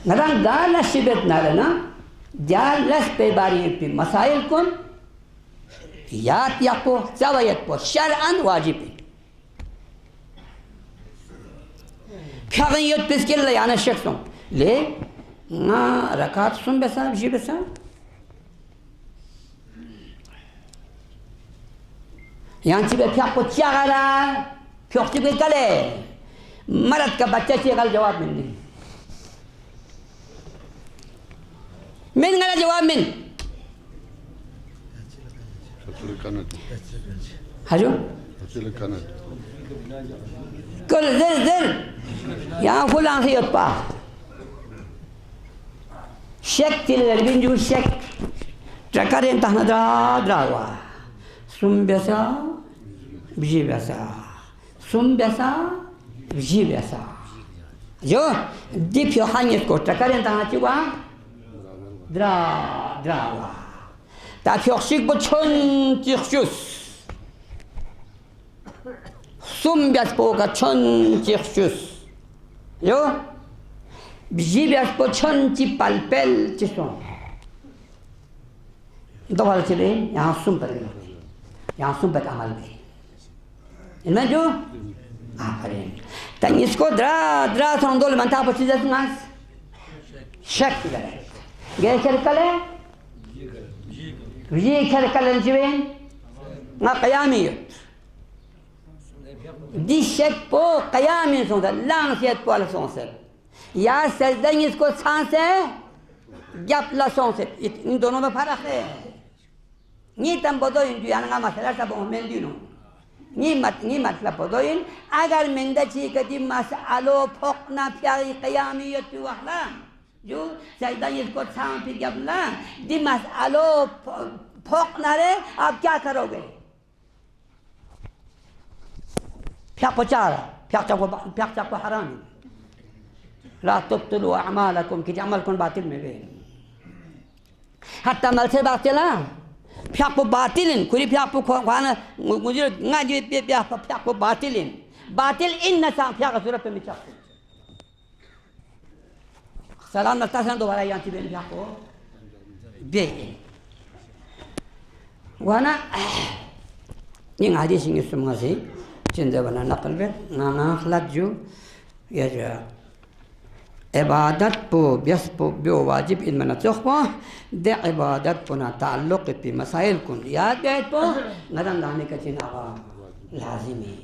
ngarang dala sibet narana jalas pe bari pe masail kun yat yapo zawayat po syar'an wajib Kâgın yot piskelle yana şekson le nga rakat sun besa jibesa yanchi be phyak ko chagara phyak be kale मर्द का बच्चा से गल जवाब मिल नहीं मिल गला जवाब मिल हजो कल जर जर यहाँ फुलां से उत्पा शेक तिले बिंजू शेक ट्रकर entah nadra drawa sum biasa biji biasa sum biasa biji biasa jo dip yo hanyet ko trकर entah chiwa drawa ta fioxik bo chon tirchus sum bias po ka chon tirchus yo biji bias po chon chi palpel chi son दोबारा चले यहाँ सुन पर अमल में इनमें जो आफरीन तंग इसको द्रा संदोल मंता पची जैसे नास शक करे गए कर कले ये कर कले जीवन ना कयामियत दी शक पो कयामियत सोंदा लांसियत पो अल सोंसे या सजदंग इसको सांस है जब ला सोंसे इन दोनों में फर्क है ni tam bodoin tu yang ngama salah sa bon mendino ni mat la bodoin agar menda chi ka di masalo phokna pyari qiyamiyat wahla jo saydan इसको छाम फिर जबला di masalo phokna re आप क्या करोगे प्याक को हराम ला तुब्तिलु अमालकुम कि अमलकुम बातिल में गए हत्ता मल से बातिला प्याक को बातिलिन कुरी प्याक को खाना मुझे ngaji प्याक को बातिलिन बातिल इन नसा प्याक सूरत में चाक सलाम नस्तासन दोबारा यहाँ की बेन प्याक को बे वाना ये ngaji सिंह सुमंगा से चिंता बना नकल बे नाना खलात जो ये जो इबादत पो बियस पो बियो वाजिब इन मना चोखवा दे इबादत पो ना ताल्लुक पे मसाइल कुन याद गए पो नरम दाने का चिनावा लाजिमी